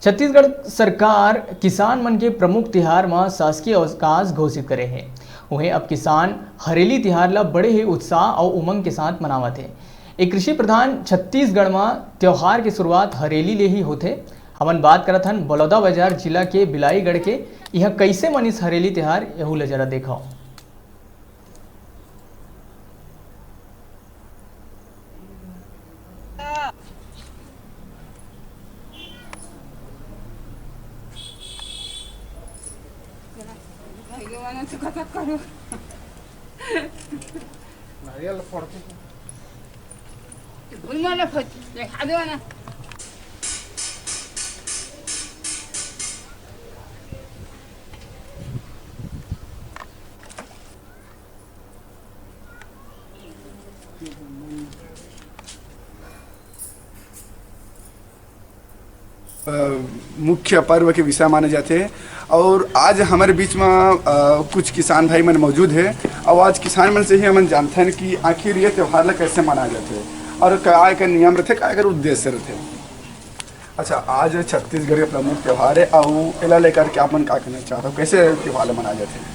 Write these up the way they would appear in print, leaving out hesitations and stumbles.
छत्तीसगढ़ सरकार किसान मन के प्रमुख तिहार में शासकीय अवकाश घोषित करे है। वहीं अब किसान हरेली तिहार ला बड़े ही उत्साह और उमंग के साथ मनावत है। एक कृषि प्रधान छत्तीसगढ़ में त्योहार की शुरुआत हरेली ले ही होते। हमन बात करत हन बलौदाबाजार जिला के बिलाईगढ़ के। यह कैसे मनीस हरेली तिहार यहू ले जरा देखो। नारियल फोड़ के मुख्य पर्व के विषय माने जाते हैं। और आज हमारे बीच में कुछ किसान भाई मन मौजूद है और आज किसान मन से ही हम जानते हैं कि आखिर ये त्यौहार कैसे मनाया जाते हैं और क्या का नियम रहते, क्या कर उद्देश्य रहते। अच्छा, आज छत्तीसगढ़ के प्रमुख त्यौहार है और इला लेकर के आप मन क्या कहना चाहते हो, कैसे त्यौहार मनाए जाते हैं?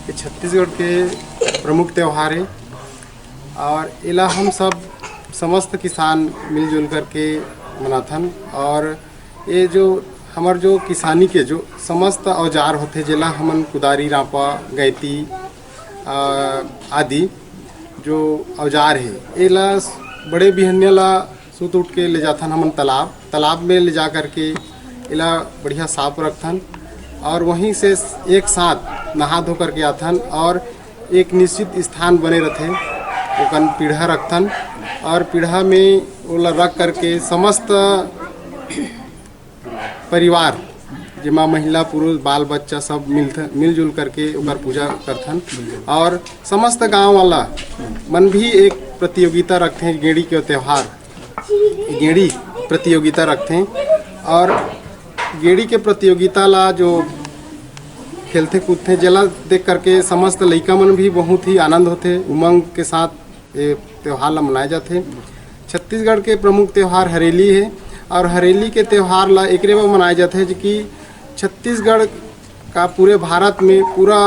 ये छत्तीसगढ़ के प्रमुख त्यौहार है और इला हम सब समस्त किसान मिलजुल करके मनाथन। और ये जो हमार जो किसानी के जो समस्त औजार होते जिला हमन कुदारी, रापा, गैती आदि जो औजार है एला बड़े बिहनिया ला सुत उठ के ले जाथन हमन तालाब में ले जा करके इला बढ़िया साफ रखथन और वहीं से एक साथ नहा धो करके आथन और एक निश्चित स्थान बने रहते ओकन पीढ़ा रखथन और पीढ़ा में ओला रख करके समस्त परिवार जिमा महिला पुरुष बाल बच्चा सब मिलजुल करके ओकर पूजा करथन। और समस्त गांव वाला मन भी एक प्रतियोगिता रखते हैं, गेड़ी के त्यौहार गेड़ी प्रतियोगिता रखते हैं और गेड़ी के प्रतियोगिता ला जो खेलते कूदते जला देख करके समस्त लइका मन भी बहुत ही आनंद होते, उमंग के साथ ये त्यौहार ला मनाए जाते। छत्तीसगढ़ के प्रमुख त्यौहार हरेली है और हरेली के त्यौहार ला एक मनाए जाते हैं कि छत्तीसगढ़ का पूरे भारत में पूरा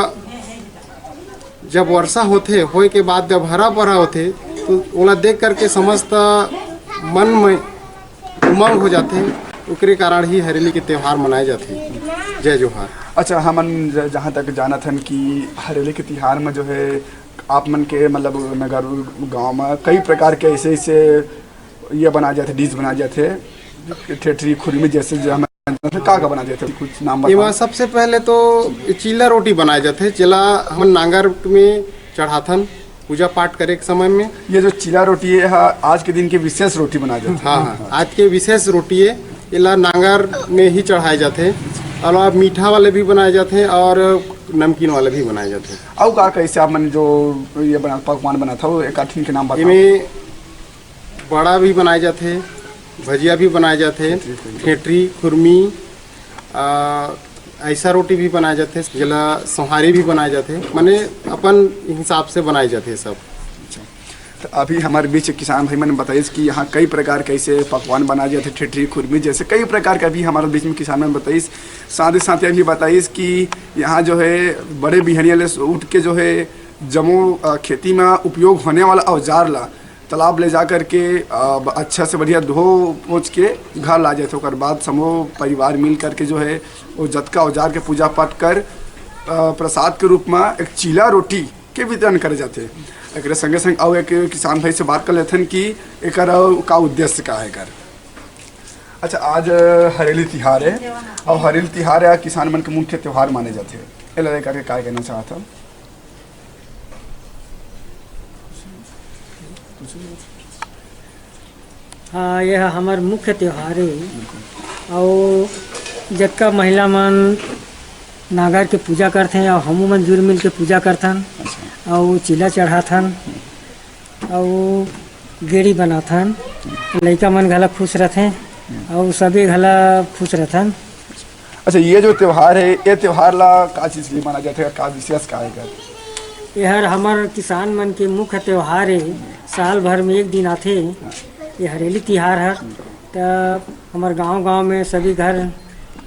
जब वर्षा होते होए के बाद जब हरा भरा होते तो ओला देख करके समस्त मन में उमंग हो जाते हैं, उसके कारण ही हरेली के त्यौहार मनाए जाते हैं। जय जोहार। अच्छा, हमन जहाँ तक जाना था कि हरेली के त्यौहार में जो है आप मन के मतलब नगर गांव में कई प्रकार के ऐसे ऐसे ये बनाए जाते, डिश बनाए जाते, ठेठरी खुरमी जैसे जो हम का बना जाते, कुछ नाम बताओ। सबसे पहले तो चिल्ला रोटी बनाए जाते, चिल्ला हम नांगर में चढ़ाथन पूजा पाठ करे के समय में। ये जो चिल्ला रोटी है आज के दिन की विशेष रोटी बनाए जाते। हाँ, आज के विशेष रोटी है इला नांगर में ही चढ़ाए जाते और मीठा वाले भी बनाए जाते हैं और नमकीन वाले भी बनाए जाते हैं। और का कैसे आप मन जो ये बना पकवान बना था वो एक आठ के नाम बताओ। इनमें बड़ा भी बनाए जाते हैं, भजिया भी बनाए जाते हैं, ठेठरी खुरमी ऐसा रोटी भी बनाए जाते हैं, जला सोहारी भी बनाए जाते हैं, माने अपन हिसाब से बनाए जाते हैं सब। तो अभी हमारे बीच किसान भाई मैंने बताइए कि यहाँ कई प्रकार के ऐसे पकवान बनाए जाते हैं, ठेठरी खुरमी जैसे कई प्रकार का भी हमारे बीच में किसान मैंने बताइए। साथ ही साथ ये भी बताइए कि यहाँ जो है बड़े बिहनिया उठ के जो है जमो खेती में उपयोग होने वाला औजार ला तालाब ले जा करके अच्छा से बढ़िया धो पोछ के घर ला जाते। उसके बाद समूह परिवार मिल करके जो है वो जतका औजार के पूजा पाठ कर प्रसाद के रूप में एक चिल्ला रोटी के वितरण करे जाते। एक संगे संग और एक किसान भाई से बात कर लेते हैं कि एक का उद्देश्य क्या है कर। अच्छा, आज हरेली तिहार है और हरेली तिहार है किसान मन के मुख्य त्यौहार माने जाते हैं, ये लेकर के क्या कहना चाहता। हाँ, यह हमार मुख्य त्यौहार है और जबका महिला मन नागर के पूजा करते हैं और हमू मन जुड़ मिल के पूजा करथन और चिल्ला चढ़ाथन और गेड़ी बनाथन। लड़का मन घला खुश रहते और सभी घला खुश रहथन। अच्छा, ये जो त्यौहार है ये त्यौहार ला का चीज़ लिए माना जाता है, का विशेष का है? यह हमार किसान मन के मुख्य त्यौहार है, साल भर में एक दिन आते ये हरेली तिहार है। तो हमारे गांव में सभी घर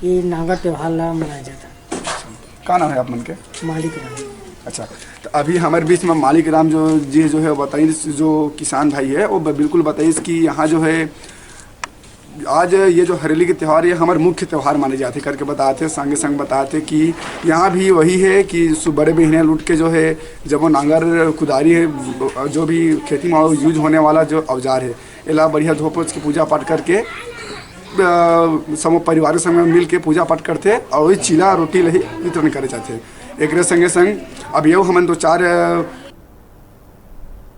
ये नांगर त्यौहार ला मनाया जाता। का नाम है आप मन के? मालिक राम। अच्छा, तो अभी हमारे बीच में मालिक राम जी जो है बताइए, जो किसान भाई है वो बिल्कुल बताइए कि यहाँ जो है आज ये जो हरेली के त्यौहार ये हमारे मुख्य त्यौहार माने जाते करके बताते, संगे संग बताते कि यहाँ भी वही है कि बड़े महीने लूट के जो है जब वो नांगर कुदारी है जो भी खेती में यूज होने वाला जो औजार है इला बढ़िया धो पोछ के पूजा पाठ करके समूह परिवार के संग मिल के पूजा पाठ करते और वही चीला रोटी लही वितरण करे जाते। एक संगे संग अब ये हमन 2-4